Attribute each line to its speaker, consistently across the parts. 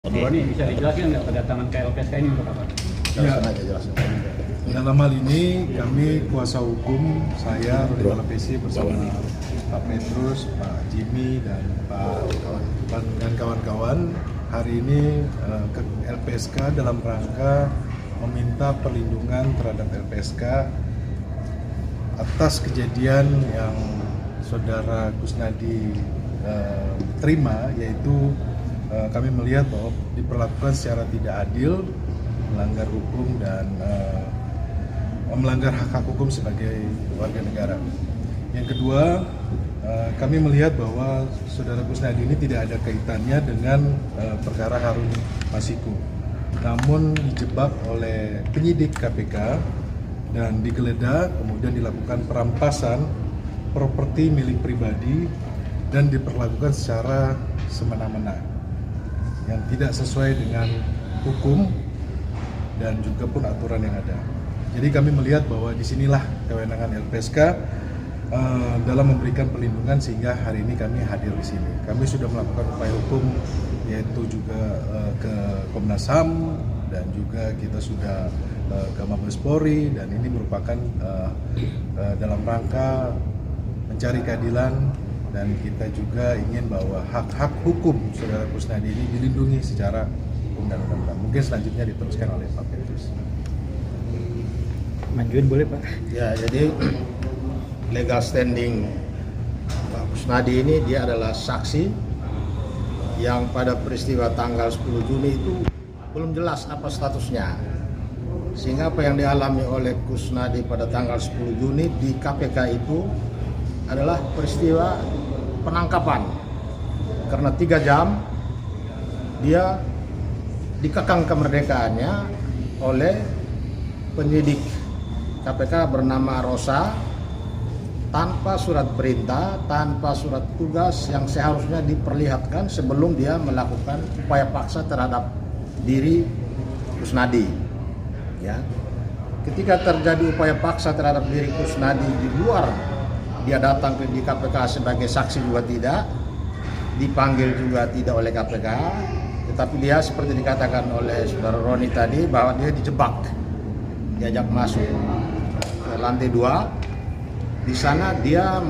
Speaker 1: Bro, ini bisa dijelaskan nggak kedatangan ke LPSK ini untuk apa?
Speaker 2: Jelaskan. Dalam hal ini kami kuasa hukum saya Rudi Malapesi bersama Pak Petrus, Pak Jimmy dan kawan-kawan hari ini ke LPSK dalam rangka meminta perlindungan terhadap LPSK atas kejadian yang saudara Kusnadi terima, yaitu kami melihat bahwa diperlakukan secara tidak adil, melanggar hukum dan melanggar hak hukum sebagai warga negara. Yang kedua, kami melihat bahwa saudara Kusnadi ini tidak ada kaitannya dengan perkara Harun Masiku, namun dijebak oleh penyidik KPK dan digeledah, kemudian dilakukan perampasan properti milik pribadi dan diperlakukan secara semena-mena yang tidak sesuai dengan hukum dan juga pun aturan yang ada. Jadi kami melihat bahwa disinilah kewenangan LPSK dalam memberikan perlindungan, sehingga hari ini kami hadir di sini. Kami sudah melakukan upaya hukum, yaitu juga ke Komnas HAM dan juga kita sudah ke Mabes Polri, dan ini merupakan dalam rangka mencari keadilan, dan kita juga ingin bahwa hak-hak hukum saudara Kusnadi ini dilindungi secara hukum dan undang-undang. Mungkin selanjutnya diteruskan oleh Pak Petrus.
Speaker 1: Majuin boleh Pak?
Speaker 3: Ya, jadi legal standing Pak Kusnadi ini dia adalah saksi yang pada peristiwa tanggal 10 Juni itu belum jelas apa statusnya. Sehingga apa yang dialami oleh Kusnadi pada tanggal 10 Juni di KPK itu adalah peristiwa penangkapan, karena 3 jam dia dikekang kemerdekaannya oleh penyidik KPK bernama Rosa tanpa surat perintah, tanpa surat tugas yang seharusnya diperlihatkan sebelum dia melakukan upaya paksa terhadap diri Kusnadi. Ya, ketika terjadi upaya paksa terhadap diri Kusnadi di luar, dia datang di KPK sebagai saksi juga tidak, dipanggil juga tidak oleh KPK, tetapi dia seperti dikatakan oleh saudara Roni tadi bahwa dia dijebak, diajak masuk ke lantai 2. Di sana dia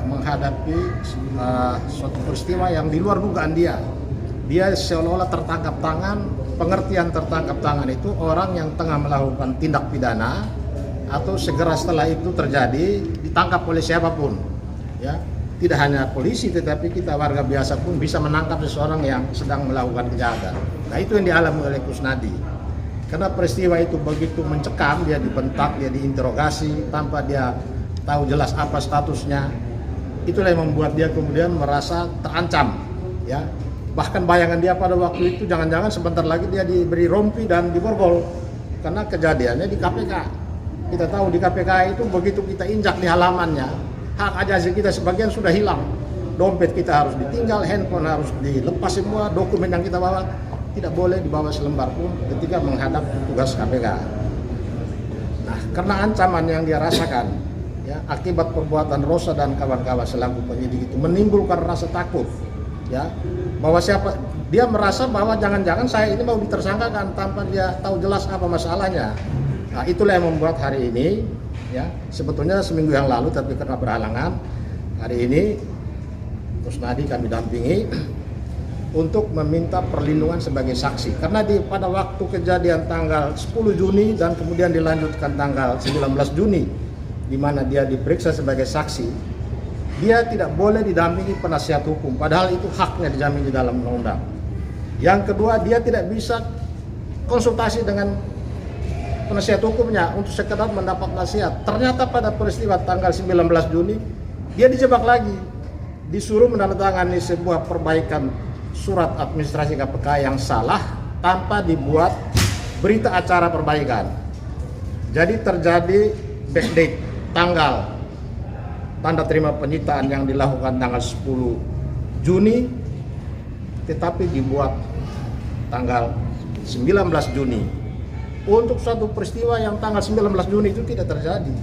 Speaker 3: menghadapi suatu peristiwa yang di luar dugaan dia. Dia seolah-olah tertangkap tangan. Pengertian tertangkap tangan itu orang yang tengah melakukan tindak pidana, atau segera setelah itu terjadi ditangkap oleh siapapun, ya, tidak hanya polisi tetapi kita warga biasa pun bisa menangkap seseorang yang sedang melakukan kejahatan. Nah, itu yang dialami oleh Kusnadi. Karena peristiwa itu begitu mencekam, dia dibentak, dia diinterogasi tanpa dia tahu jelas apa statusnya. Itulah yang membuat dia kemudian merasa terancam, ya. Bahkan bayangan dia pada waktu itu jangan-jangan sebentar lagi dia diberi rompi dan diborgol, karena kejadiannya di KPK. Kita tahu di KPK itu begitu kita injak di halamannya, hak asasi kita sebagian sudah hilang. Dompet kita harus ditinggal, handphone harus dilepas semua, dokumen yang kita bawa tidak boleh dibawa selembar pun ketika menghadap petugas KPK. Nah, karena ancaman yang dia rasakan, ya, akibat perbuatan Rosa dan kawan-kawan selaku penyidik itu menimbulkan rasa takut, ya, bahwa dia merasa bahwa jangan-jangan saya ini mau ditersangkakan tanpa dia tahu jelas apa masalahnya. Nah, itulah yang membuat hari ini, ya, sebetulnya seminggu yang lalu tapi karena berhalangan, hari ini Kusnadi kami dampingi untuk meminta perlindungan sebagai saksi. Karena pada waktu kejadian tanggal 10 Juni dan kemudian dilanjutkan tanggal 19 Juni, di mana dia diperiksa sebagai saksi, dia tidak boleh didampingi penasihat hukum, padahal itu haknya dijamin di dalam undang-undang. Yang kedua, dia tidak bisa konsultasi dengan penasihat hukumnya untuk sekedar mendapat nasihat. Ternyata pada peristiwa tanggal 19 Juni dia dijebak lagi, disuruh menandatangani sebuah perbaikan surat administrasi KPK yang salah tanpa dibuat berita acara perbaikan. Jadi terjadi backdate tanggal tanda terima penyitaan yang dilakukan tanggal 10 Juni tetapi dibuat tanggal 19 Juni. Untuk suatu peristiwa yang tanggal 19 Juni itu tidak terjadi.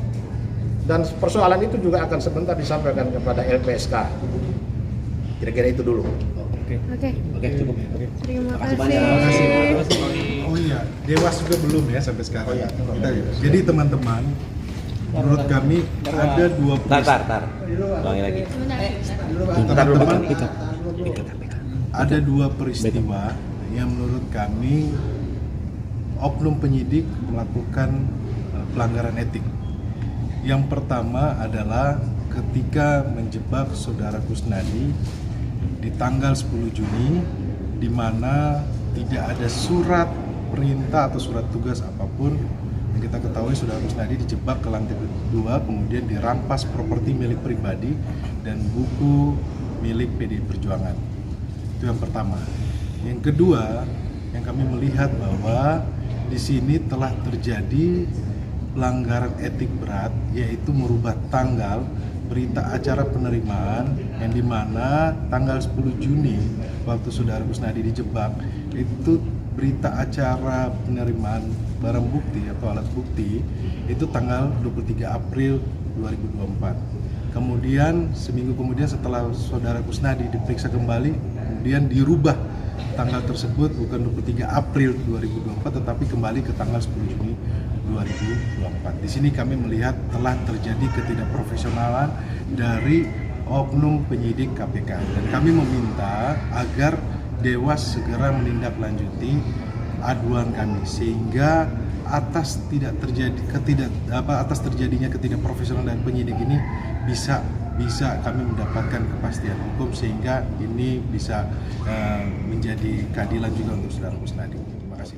Speaker 3: Dan persoalan itu juga akan sebentar disampaikan kepada LPSK. Kira-kira itu dulu.
Speaker 1: Oke.
Speaker 4: Oke, cukup.
Speaker 5: Terima
Speaker 4: Makasih
Speaker 5: kasih.
Speaker 4: banyak.
Speaker 1: Terima kasih.
Speaker 2: Oh iya, Dewas juga belum ya sampai sekarang.
Speaker 3: Oh iya.
Speaker 2: Jadi teman-teman, menurut kami ada dua
Speaker 4: Tar. Ulangi lagi.
Speaker 2: teman-teman, ada dua peristiwa yang menurut kami oknum penyidik melakukan pelanggaran etik. Yang pertama adalah ketika menjebak saudara Kusnadi di tanggal 10 Juni di mana tidak ada surat perintah atau surat tugas apapun. Yang kita ketahui saudara Kusnadi dijebak ke lantai 2, kemudian dirampas properti milik pribadi dan buku milik PDI Perjuangan. Itu yang pertama. Yang kedua, yang kami melihat bahwa di sini telah terjadi pelanggaran etik berat, yaitu merubah tanggal berita acara penerimaan yang dimana tanggal 10 Juni waktu saudara Kusnadi dijebak itu berita acara penerimaan barang bukti atau alat bukti itu tanggal 23 April 2024. Kemudian seminggu kemudian setelah saudara Kusnadi diperiksa kembali, kemudian dirubah tanggal tersebut bukan 23 April 2024 tetapi kembali ke tanggal 10 Juni 2024. Di sini kami melihat telah terjadi ketidakprofesionalan dari oknum penyidik KPK dan kami meminta agar Dewas segera menindaklanjuti aduan kami sehingga atas terjadinya ketidakprofesionalan dari penyidik ini bisa kami mendapatkan kepastian hukum sehingga ini bisa menjadi keadilan juga untuk saudara Kusnadi. Terima kasih.